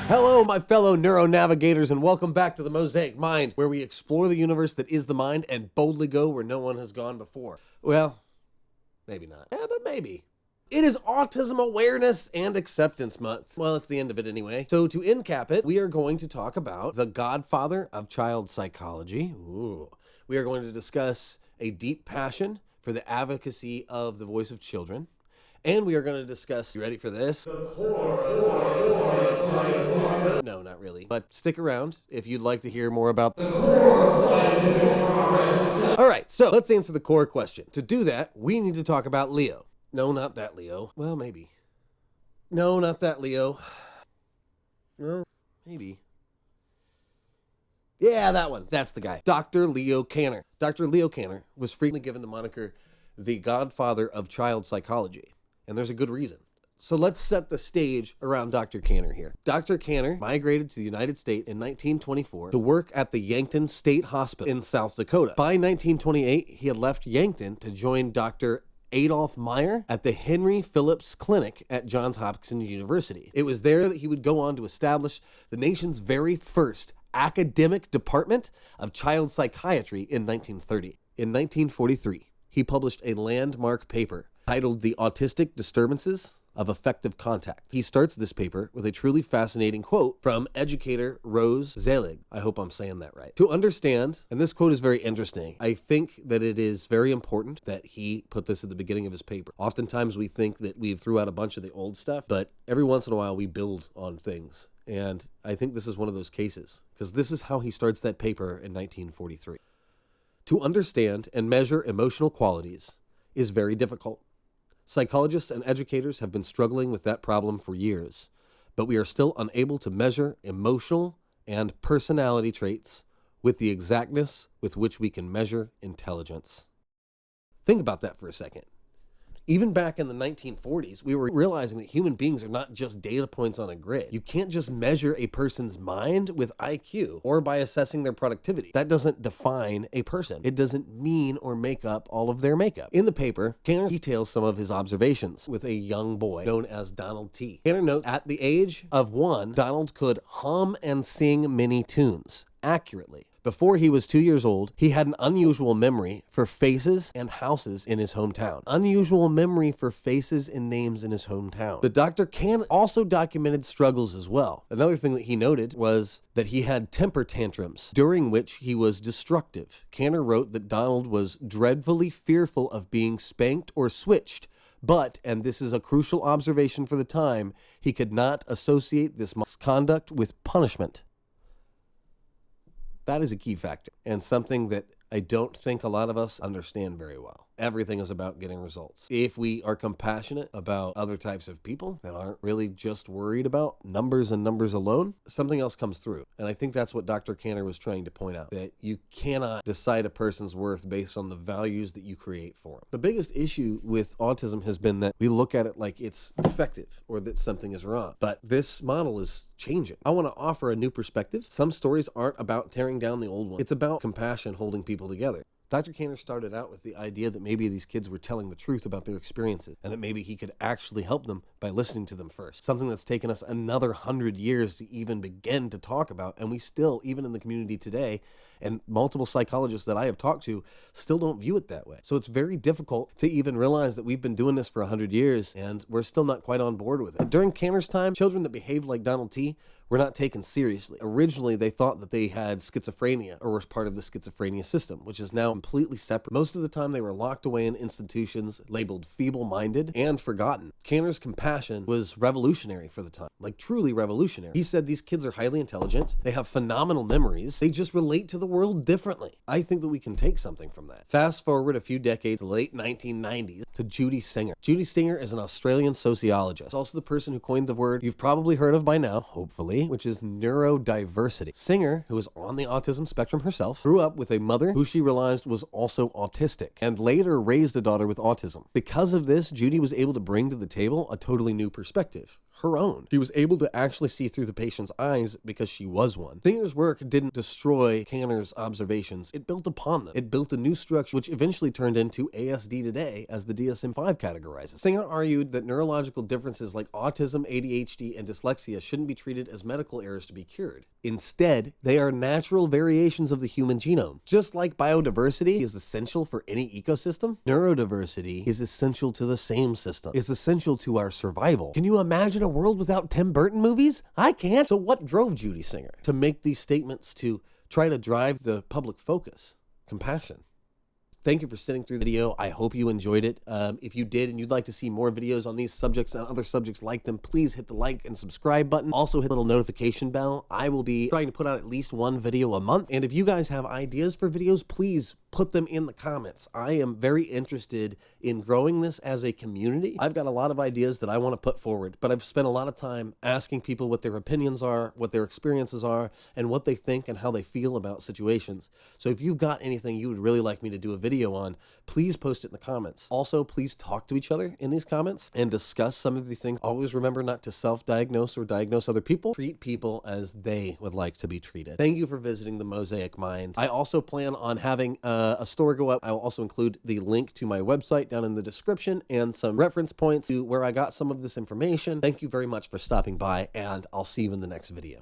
Hello, my fellow neuro-navigators, and welcome back to the Mosaic Mind, where we explore the universe that is the mind and boldly go where no one has gone before. Well, maybe not. Yeah, but maybe. It is Autism Awareness and Acceptance Month. Well, it's the end of it anyway. So to end cap it, we are going to talk about the godfather of child psychology. Ooh. We are going to discuss a deep passion for the advocacy of the voice of children. And we are going to discuss, you ready for this? No, not really. But stick around if you'd like to hear more about the core. All right, so let's answer the core question. To do that, we need to talk about Leo. No, not that Leo. Well, maybe. No, not that Leo. Well, maybe. Yeah, that one. That's the guy. Dr. Leo Kanner. Dr. Leo Kanner was frequently given the moniker the godfather of child psychology. And there's a good reason. So let's set the stage around Dr. Kanner here. Dr. Kanner migrated to the United States in 1924 to work at the Yankton State Hospital in South Dakota. By 1928, he had left Yankton to join Dr. Adolph Meyer at the Henry Phillips Clinic at Johns Hopkins University. It was there that he would go on to establish the nation's very first academic department of child psychiatry in 1930. In 1943, he published a landmark paper titled The Autistic Disturbances of Affective Contact. He starts this paper with a truly fascinating quote from educator Rose Zelig. I hope I'm saying that right. To understand, and this quote is very interesting, I think that it is very important that he put this at the beginning of his paper. Oftentimes we think that we've threw out a bunch of the old stuff, but every once in a while we build on things. And I think this is one of those cases, because this is how he starts that paper in 1943. To understand and measure emotional qualities is very difficult. Psychologists and educators have been struggling with that problem for years, but we are still unable to measure emotional and personality traits with the exactness with which we can measure intelligence. Think about that for a second. Even back in the 1940s, we were realizing that human beings are not just data points on a grid. You can't just measure a person's mind with IQ or by assessing their productivity. That doesn't define a person. It doesn't mean or make up all of their makeup. In the paper, Kanner details some of his observations with a young boy known as Donald T. Kanner notes at the age of 1, Donald could hum and sing many tunes accurately. Before he was 2 years old, he had an unusual memory for faces and houses in his hometown. Unusual memory for faces and names in his hometown. The Dr. Kanner also documented struggles as well. Another thing that he noted was that he had temper tantrums, during which he was destructive. Kanner wrote that Donald was dreadfully fearful of being spanked or switched, but, and this is a crucial observation for the time, he could not associate this misconduct with punishment. That is a key factor, and something that I don't think a lot of us understand very well. Everything is about getting results. If we are compassionate about other types of people that aren't really just worried about numbers and numbers alone, something else comes through. And I think that's what Dr. Kanner was trying to point out, that you cannot decide a person's worth based on the values that you create for them. The biggest issue with autism has been that we look at it like it's defective or that something is wrong. But this model is changing. I want to offer a new perspective. Some stories aren't about tearing down the old one. It's about compassion holding people together. Dr. Kanner started out with the idea that maybe these kids were telling the truth about their experiences and that maybe he could actually help them by listening to them first. Something that's taken us another 100 years to even begin to talk about, and we still, even in the community today, and multiple psychologists that I have talked to still don't view it that way. So it's very difficult to even realize that we've been doing this for 100 years and we're still not quite on board with it. During Kanner's time, children that behaved like Donald T. were not taken seriously. Originally, they thought that they had schizophrenia or was part of the schizophrenia system, which is now completely separate. Most of the time, they were locked away in institutions labeled feeble-minded and forgotten. Kanner's compassion was revolutionary for the time, like truly revolutionary. He said these kids are highly intelligent, they have phenomenal memories, they just relate to the world differently. I think that we can take something from that. Fast forward a few decades, the late 1990s, to Judy Singer. Judy Singer is an Australian sociologist, also the person who coined the word you've probably heard of by now, hopefully, which is neurodiversity. Singer, who is on the autism spectrum herself, grew up with a mother who she realized was also autistic, and later raised a daughter with autism. Because of this, Judy was able to bring to the table a totally new perspective. her own. She was able to actually see through the patient's eyes because she was one. Singer's work didn't destroy Kanner's observations. It built upon them. It built a new structure, which eventually turned into ASD today, as the DSM-5 categorizes. Singer argued that neurological differences like autism, ADHD, and dyslexia shouldn't be treated as medical errors to be cured. Instead, they are natural variations of the human genome. Just like biodiversity is essential for any ecosystem, neurodiversity is essential to the same system. It's essential to our survival. Can you imagine a world without Tim Burton movies? I can't. So what drove Judy Singer to make these statements to try to drive the public focus? Compassion. Thank you for sitting through the video. I hope you enjoyed it. If you did and you'd like to see more videos on these subjects and other subjects like them, please hit the like and subscribe button. Also hit the little notification bell. I will be trying to put out at least one video a month. And if you guys have ideas for videos, please put them in the comments. I am very interested in growing this as a community. I've got a lot of ideas that I want to put forward, but I've spent a lot of time asking people what their opinions are, what their experiences are, and what they think and how they feel about situations. So if you've got anything you would really like me to do a video on, please post it in the comments. Also, please talk to each other in these comments and discuss some of these things. Always remember not to self-diagnose or diagnose other people. Treat people as they would like to be treated. Thank you for visiting the Mosaic Mind. I also plan on having a story go up. I will also include the link to my website down in the description and some reference points to where I got some of this information. Thank you very much for stopping by, and I'll see you in the next video.